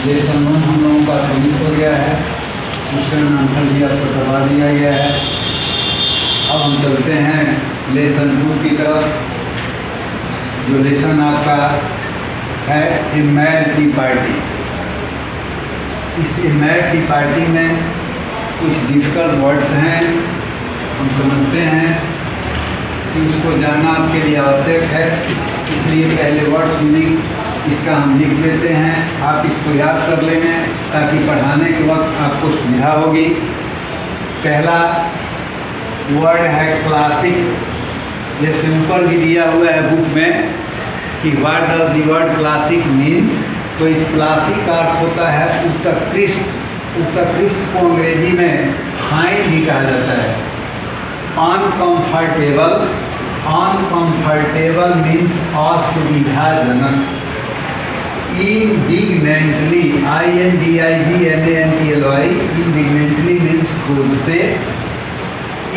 Lesson 1 हम लोगों का फिनिश हो गया है, क्वेश्चन आंसर भी आपको करवा दिया गया है। अब हम चलते हैं लेसन 2 की तरफ। जो लेसन आपका है ए मैड टी पार्टी। इस ए मैड टी पार्टी में कुछ डिफ़िकल्ट वर्ड्स हैं, हम समझते हैं कि उसको जानना आपके लिए आवश्यक है, इसलिए पहले वर्ड मीनिंग इसका हम लिख देते हैं। आप इसको याद कर लेंगे ताकि पढ़ाने के वक्त आपको सुविधा होगी। पहला वर्ड है क्लासिक। ये सिंपल भी दिया हुआ है बुक में कि what does the word classic mean. तो इस क्लासिक का अर्थ होता है उत्कृष्ट। उत्कृष्ट को अंग्रेजी में फाइन भी कहा जाता है। अनकंफर्टेबल, अनकंफर्टेबल मीन्स असुविधाजनक। इंडिग्नेंटली, INDIGNANTLY, इंडिग्नेंटली मीन्स क्रोध से।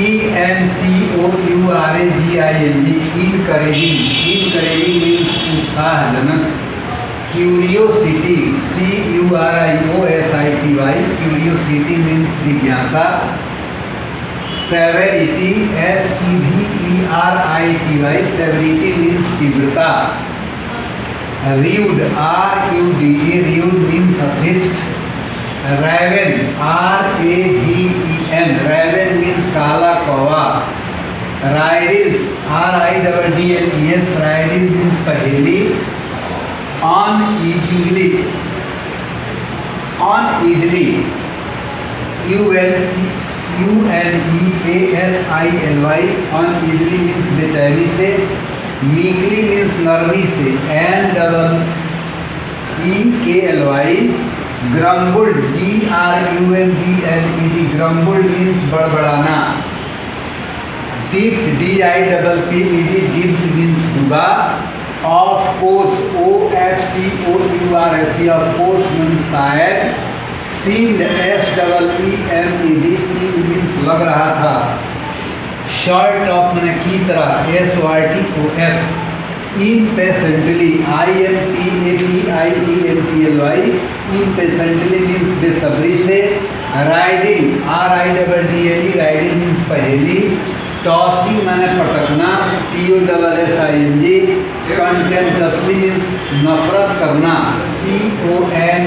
ENCOURAGING, इनकरेजिंग, इनकरेजिंग मीन्स उत्साहजनक। क्यूरियोसिटी, CURIOSITY, क्यूरियोसिटी मीन्स जिज्ञासा। सेवेरिटी, SEVERITY, सेवेरिटी मीन्स तीव्रता। र्यूड, RUDE, र्यूड मीन्स अशिष्ट। रैवन, RAVEN, रैवन मीन्स काला कौवा। राइडिल्स, RIDDLES, राइडिल मीन्स पहेली। अनईजिली, अनईजिली, UNEASILY, अनईजिली मीन्स बेचैनी से। मीकली मीन्स नरमी से, NEEKLY। ग्रम्बुल्ड, GRUMBLED, ग्रम्बुल्ड means बड़बड़ाना। Dipped, DIPPED, dipped means डूबा। Of course, OFCOURS, of course means शायद। सीम्ड, SEEMED, सीम्ड मीन्स लग रहा था। शॉर्ट ऑफ मैंने की तरह, SORTOF। Impatiently, IMPATIENTLY, impatiently means बेसब्री से। राइडिल, RIDDLE, राइडिल मीन्स पहेली। टॉसिंग मैंने पटकना, TOSSING। कंटेम्प्टसली मीन्स नफरत करना, CONTEMPTUOUSLY।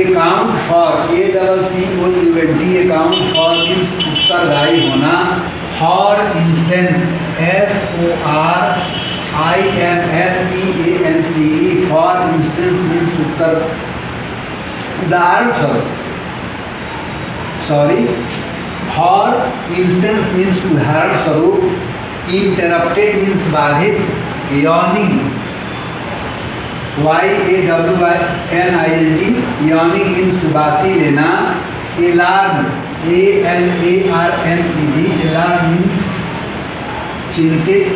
Account for, ACCOUNT, account for means उत्तरदायी होना। For instance, FORINSTANCE, for instance means उत्तर उदाहरण स्वरूप। सॉरी, फॉर इंस्टेंस मीन्स उदाहरण स्वरूप। इंटरप्टेड मीन्स बाधित। यॉर्निंग, YAWNING, यॉर्निंग मीन्स उबासी लेना। अलार्म, ALARMED, अलार्म मीन्स चिंतित।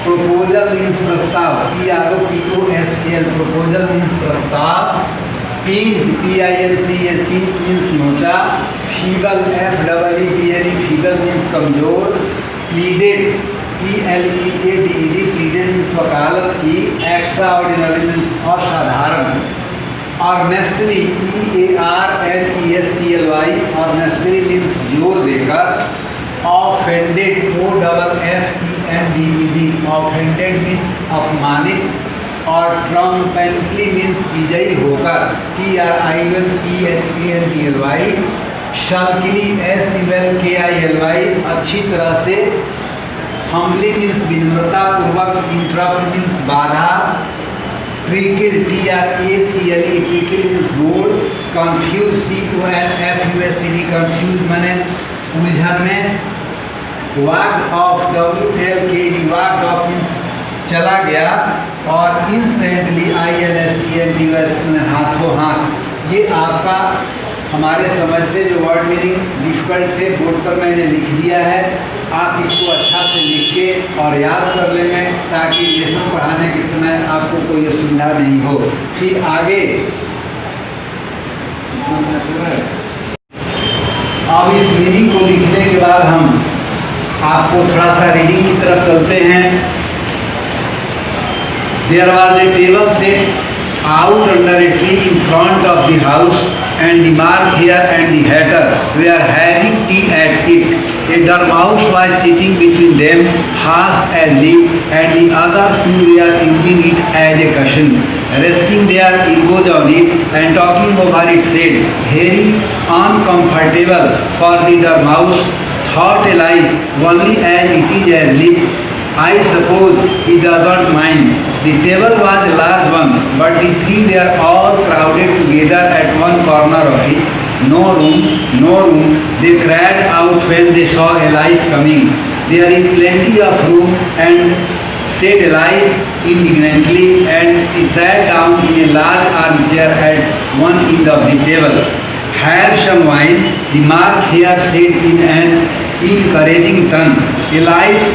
प्रोपोजल मीन्स प्रस्ताव, PROPOSAL, प्रोपोजल मीन्स प्रस्ताव। Pinch, PINCH, pinch means नोचा। Feeble, FEEBLE, feeble means कमजोर। प्लीडेड, PLEADED, प्लीडेड मीन्स वकालत की। एक्स्ट्रा ऑर्डिनरी मीन्स असाधारण। ऑर्नेस्टली, EARNESTLY, ऑर्नेस्टली मीन्स जोर देकर। ऑफेंडेड, OFFENDED, ऑफेंडेड मीन्स अपमानित। और ट्रम्पेंटली मीन्स विजयी होकर, TRIUMPHANTLY। शल्कली, SULKILY, अच्छी तरह से। हम्बली मीन्स विनम्रता पूर्वक। इंटरप्ट मीन्स बाधा। ट्रिकल, TRACLE, ट्रिकल मीन्स गोल। कंफ्यूज, CONFUSED, कंफ्यूज मैंने उलझन में। Walked off, WLKD, walked off means चला गया। और इंस्टेंटली, INSTNTY, हाथों हाथ। ये आपका हमारे समझ से जो वर्ड मीनिंग डिफिकल्ट थे बोर्ड पर मैंने लिख दिया है। आप इसको अच्छा से लिख के और याद कर लेंगे ताकि लेसन पढ़ाने के समय आपको कोई असुविधा नहीं हो। फिर आगे अब इस मीनिंग को लिखने के बाद हम आपको थोड़ा सा रीडिंग की तरफ चलते हैं। There was a table set out under a tree in front of the house, and the Mark Hare and the Hatter were having tea at it. A dormouse was sitting between them, hushed as leaf, and the other two were using it as a cushion. Resting their elbows on it and talking over it said, "Very uncomfortable for the dormouse," thought Alice, "only as it is as leaf. I suppose he doesn't mind." The table was a large one, but the three were all crowded together at one corner of it. "No room, no room," they cried out when they saw Alice coming. "There is plenty of room," and said Alice indignantly, and she sat down in a large armchair at one end of the table. "Have some wine," the Mark Hare said in an encouraging tone. Alice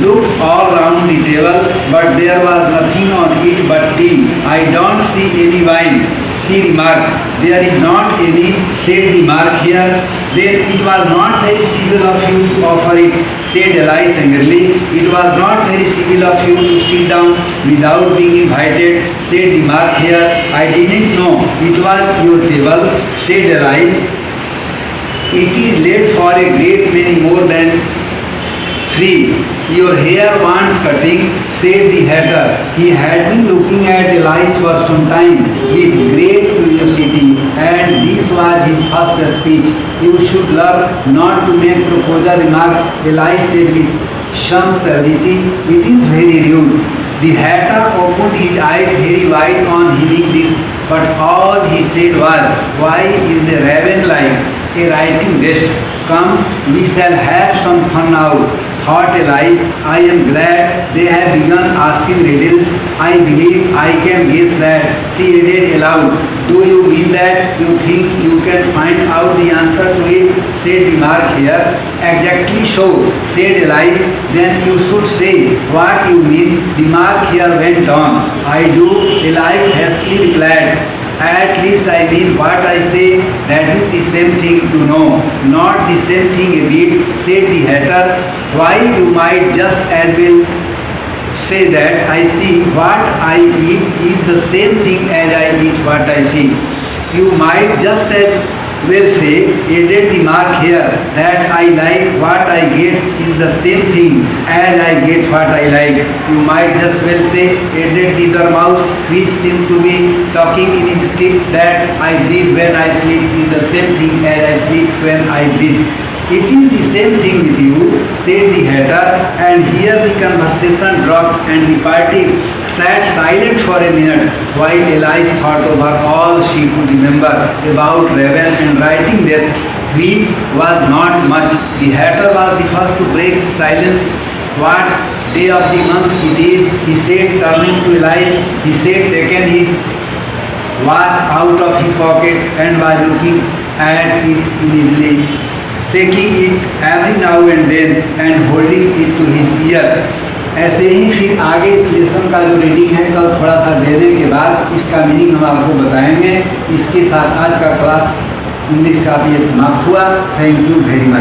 looked all round the table, but there was nothing on it but tea. "I don't see any wine," she remarked. "There is not any," said the Mark Hare. "Then it was not very civil of you to offer it," said Alice angrily. "It was not very civil of you to sit down without being invited," said the Mark Hare. "I didn't know it was your table," said Alice. "It is laid for a great many more than 3. Your hair wants cutting," said the Hatter. He had been looking at Alice for some time with great curiosity, and this was his first speech. "You should learn not to make proposal remarks," Alice said with some severity. "It is very rude." The Hatter opened his eyes very wide on hearing this, but all he said was, "Why is a raven like a writing desk? Come, we shall have some fun now," thought Alice. "I am glad they have begun asking riddles. I believe I can guess that," she added aloud. "Do you mean that you think you can find out the answer to it?" said the Mark Hare. "Exactly so," said Alice. "Then you should say what you mean," the Mark Hare went on. "I do," Alice hastily replied. "At least I mean what I say. That is the same thing, you know." "Not the same thing a bit," said the Hatter. "Why, you might just as well say that I see what I eat is the same thing as I eat what I see." "You might just as well say," added the Mark Hare, "that I like what I get is the same thing as I get what I like." "You might just well say," added the dormouse, which seemed to be talking in his sleep, "that I breathe when I sleep is the same thing as I sleep when I breathe." "It is the same thing with you," said the Hatter, and here the conversation dropped and the party sat silent for a minute while Alice thought over all she could remember about raven and writing desk, which was not much. The Hatter was the first to break the silence. "What day of the month it is?" he said, turning to Alice. He had taken his watch out of his pocket and was looking at it uneasily, shaking it every now and then and holding it to his ear. ऐसे ही फिर आगे इस lesson का जो reading है कल थोड़ा सा देने के बाद इसका मीनिंग हम आपको बताएंगे। इसके साथ आज का क्लास इंग्लिश का भी समाप्त हुआ। Thank you very much.